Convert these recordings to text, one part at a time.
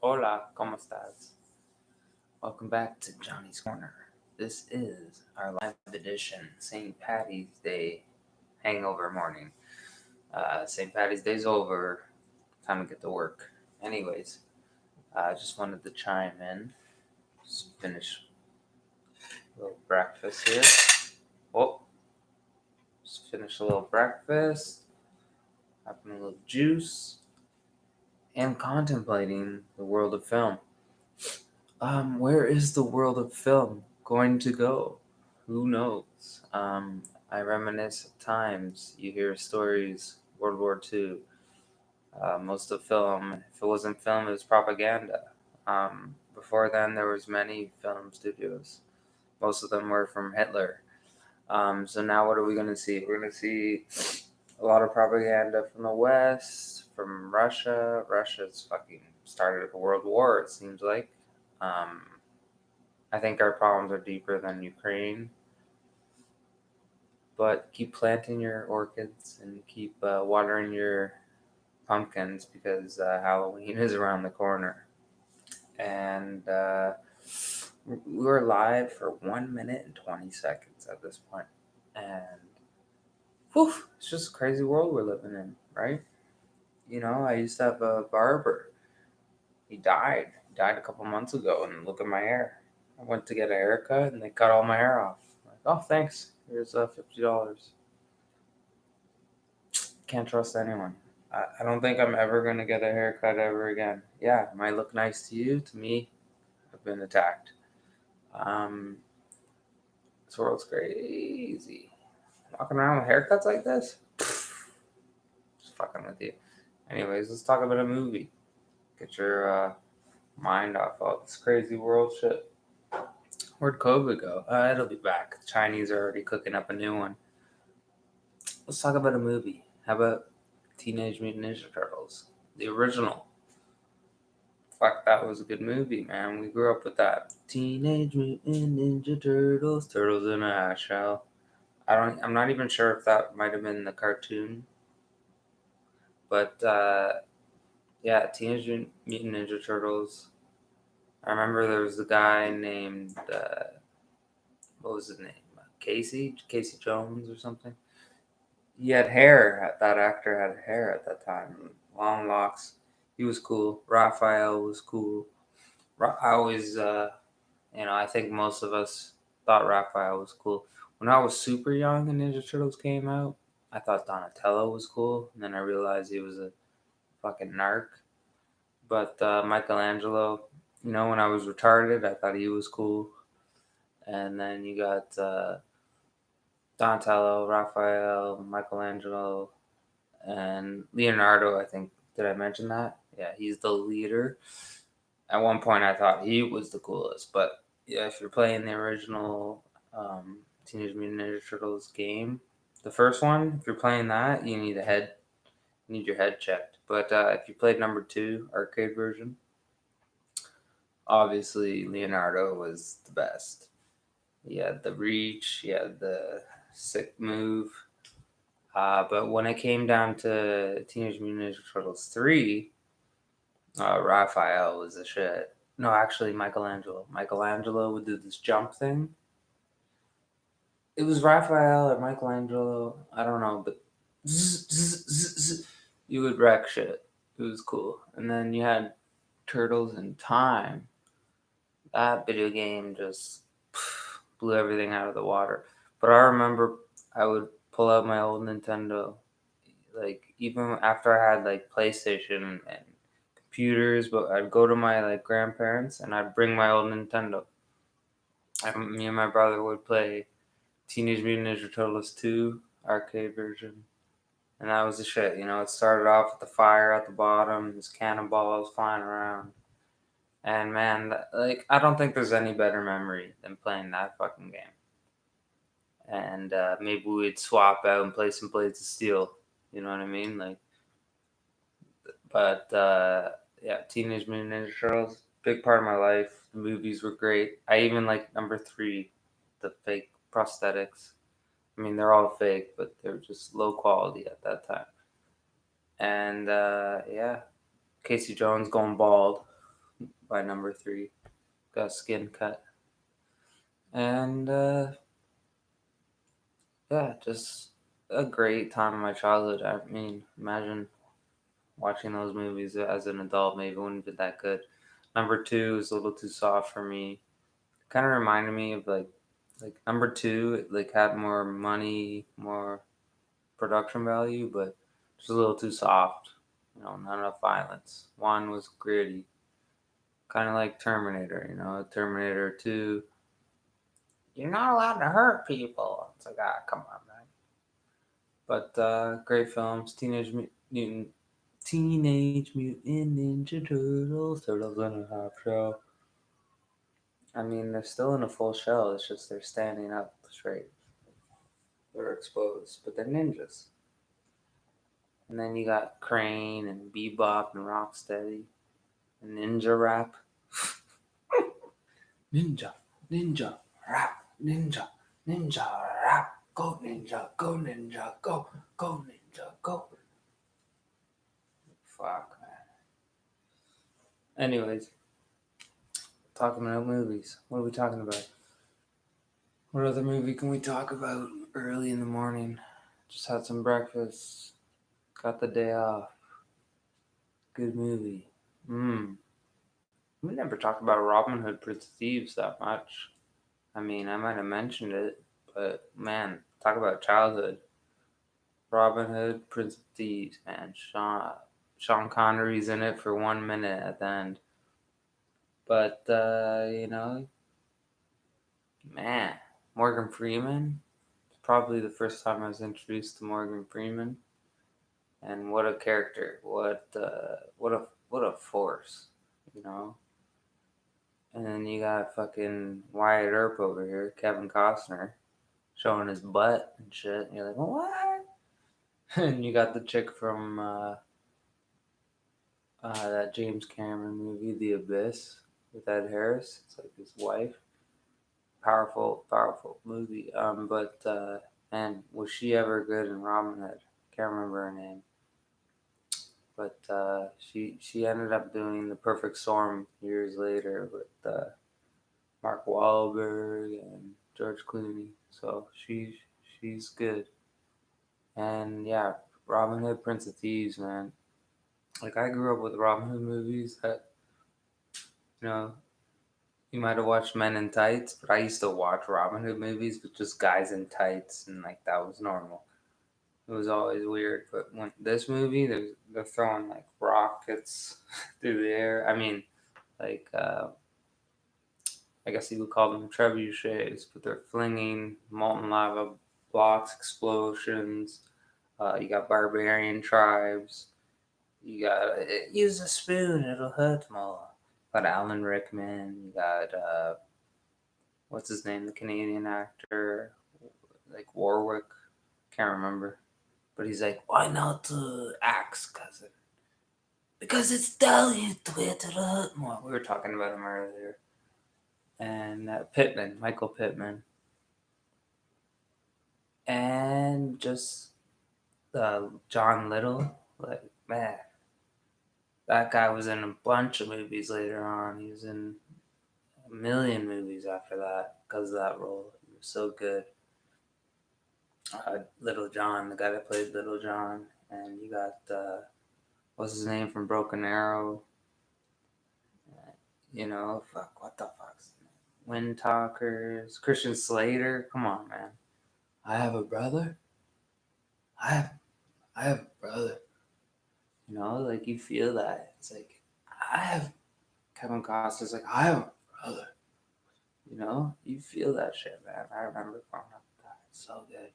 Hola, ¿cómo estás? Welcome back to Johnny's Corner. This is our live edition St. Patty's Day hangover morning. St. Patty's Day's over. Time to get to work. Anyways, I just wanted to chime in. Just finish a little breakfast here. Oh, just finish a little breakfast. Having a little juice. And contemplating the world of film. Where is the world of film going to go? Who knows? I reminisce of times you hear stories, World War II. Most of film, if it wasn't film, it was propaganda. Before then, there was many film studios. Most of them were from Hitler. So now what are we going to see? We're going to see a lot of propaganda from the West, from Russia. Russia's fucking started a world war, it seems like. Um, I think our problems are deeper than Ukraine. But keep planting your orchids and keep watering your pumpkins because Halloween is around the corner. And we're live for 1 minute and 20 seconds at this point. And whew, it's just a crazy world we're living in, right? You know, I used to have a barber. He died. He died a couple months ago, and look at my hair. I went to get a haircut, and they cut all my hair off. Like, oh, thanks. Here's $50. Can't trust anyone. I don't think I'm ever gonna get a haircut ever again. Yeah, it might look nice to you. To me, I've been attacked. Um, this world's crazy. Walking around with haircuts like this, just fucking with you. Anyways, let's talk about a movie. Get your mind off all this crazy world shit. Where'd COVID go? It'll be back. The Chinese are already cooking up a new one. Let's talk about a movie. How about Teenage Mutant Ninja Turtles, the original? Fuck, that was a good movie, man. We grew up with that. Teenage Mutant Ninja Turtles, Turtles in a Shell. I'm not even sure if that might have been the cartoon, but yeah, Teenage Mutant Ninja Turtles. I remember there was a guy named what was his name? Casey Jones or something. He had hair. That actor had hair at that time, long locks. He was cool. Raphael was cool. I always, I think most of us thought Raphael was cool. When I was super young and Ninja Turtles came out, I thought Donatello was cool, and then I realized he was a fucking narc. But Michelangelo, when I was retarded, I thought he was cool. And then you got Donatello, Raphael, Michelangelo, and Leonardo. I think, did I mention that? Yeah, he's the leader. At one point, I thought he was the coolest, but yeah, if you're playing the original Teenage Mutant Ninja Turtles game, the first one, if you're playing that, you need your head checked. But if you played number 2 arcade version, obviously Leonardo was the best. He had the reach, he had the sick move. But when it came down to Teenage Mutant Ninja Turtles 3, Raphael was the shit. No, actually, Michelangelo. Michelangelo would do this jump thing. It was Raphael or Michelangelo. I don't know, but you would wreck shit. It was cool. And then you had Turtles in Time. That video game just blew everything out of the water. But I remember I would pull out my old Nintendo, like even after I had like PlayStation and computers, but I'd go to my like grandparents and I'd bring my old Nintendo. Me and my brother would play Teenage Mutant Ninja Turtles 2 arcade version. And that was the shit, it started off with the fire at the bottom, there's cannonballs flying around. And man, I don't think there's any better memory than playing that fucking game. And maybe we'd swap out and play some Blades of Steel. You know what I mean? But yeah, Teenage Mutant Ninja Turtles, big part of my life. The movies were great. I even like number 3, the fake prosthetics. I mean, they're all fake, but they're just low quality at that time. And yeah, Casey Jones going bald. by number 3. Got skin cut. And yeah, just a great time in my childhood. I mean, imagine watching those movies as an adult. Maybe it wouldn't be that good. Number 2 is a little too soft for me. Kind of reminded me of like number 2. It like had more money, more production value, but just a little too soft. Not enough violence. 1 was gritty, kind of like Terminator. Terminator 2. You're not allowed to hurt people. It's like, come on, man. But great films. Teenage Mutant Ninja Turtles, Turtles in a Half Shell. I mean, they're still in a full shell. It's just they're standing up straight. They're exposed, but they're ninjas. And then you got Crane and Bebop and Rocksteady and Ninja Rap. Ninja, ninja, rap, ninja, ninja, rap. Go ninja, go ninja, go, go ninja, go. Fuck, man. Anyways, talking about movies. What are we talking about? What other movie can we talk about early in the morning? Just had some breakfast. Got the day off. Good movie. We never talked about Robin Hood, Prince of Thieves that much. I mean, I might have mentioned it, but man, talk about childhood. Robin Hood, Prince of Thieves, man. Sean Connery's in it for 1 minute at the end. But, man, Morgan Freeman. It's probably the first time I was introduced to Morgan Freeman. And what a character. What a force, you know? And then you got fucking Wyatt Earp over here, Kevin Costner, showing his butt and shit. And you're like, what? And you got the chick from that James Cameron movie, The Abyss, with Ed Harris. It's like his wife. Powerful, powerful movie. But man, was she ever good in Robin Hood? Can't remember her name. But she ended up doing The Perfect Storm years later with Mark Wahlberg and George Clooney. So she's good. And yeah, Robin Hood, Prince of Thieves, man. Like I grew up with Robin Hood movies that you know you might have watched Men in Tights, but I used to watch Robin Hood movies with just guys in tights, and like that was normal. It was always weird, but when this movie, they're throwing like rockets through the air. I mean, like I guess you would call them trebuchets, but they're flinging molten lava blocks, explosions. You got barbarian tribes. You got use a spoon; it'll hurt more. Got Alan Rickman. You got what's his name, the Canadian actor, like Warwick. Can't remember, but he's like, why not axe, cousin? Because it's dilute to it, it'll hurt more. We were talking about him earlier. And Pittman, Michael Pittman, and just John Little. Like man, that guy was in a bunch of movies later on. He was in a million movies after that because of that role. He was so good. Little John, the guy that played Little John, and you got what's his name from Broken Arrow. Fuck, what the fuck's his name? Wind Talkers, Christian Slater. Come on, man. I have a brother. I have a brother. Like you feel that. It's like I have Kevin Costner's like I have a brother. You feel that shit, man. I remember growing up with that. It's so good.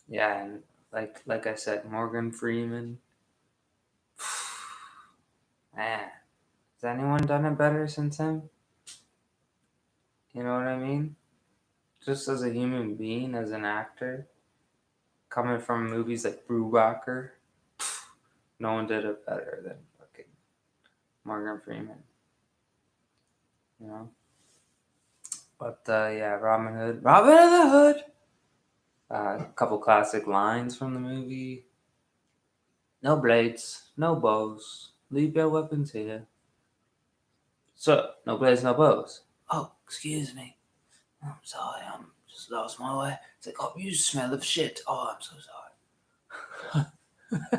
Yeah, and like I said, Morgan Freeman. Man, has anyone done it better since him? You know what I mean? Just as a human being, as an actor, coming from movies like Brubaker, no one did it better than fucking Morgan Freeman. You know? But yeah, Robin Hood. Robin of the Hood! A couple classic lines from the movie. No blades, no bows. Leave your weapons here. So, no place, no pose. Oh, excuse me. I'm sorry, I'm just lost my way. It's like, oh, you smell of shit. Oh, I'm so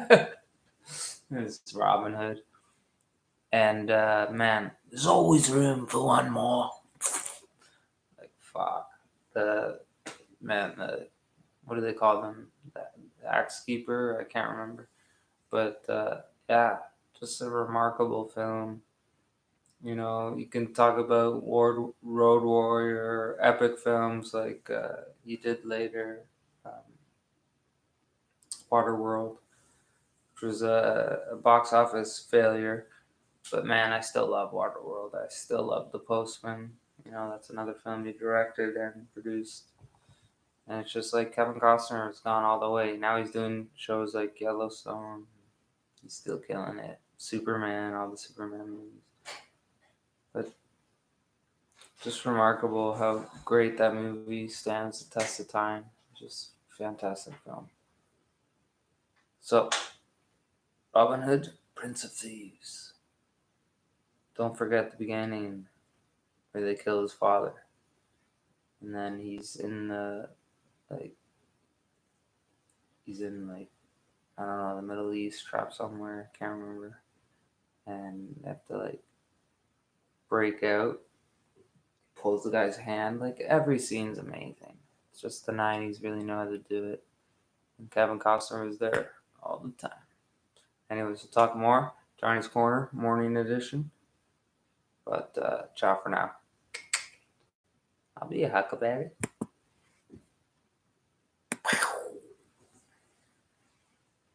sorry. It's Robin Hood. And, man, there's always room for one more. Like, fuck. The, man, what do they call them? The axe keeper? I can't remember. But, yeah, just a remarkable film. You know, you can talk about Road Warrior, epic films like he did later, um, Waterworld, which was a box office failure. But man, I still love Waterworld. I still love The Postman. You know, that's another film he directed and produced. And it's just like Kevin Costner has gone all the way. Now he's doing shows like Yellowstone. He's still killing it. Superman, all the Superman movies. But just remarkable how great that movie stands the test of time. Just fantastic film. So, Robin Hood, Prince of Thieves. Don't forget the beginning where they kill his father. And then like, he's in, like, I don't know, the Middle East, trapped somewhere, can't remember. And they have to, like, break out, pulls the guy's hand. Like, every scene's amazing. It's just the 90s really know how to do it. And Kevin Costner was there all the time. Anyways, we'll talk more. Johnny's Corner, morning edition. But ciao for now. I'll be a huckleberry.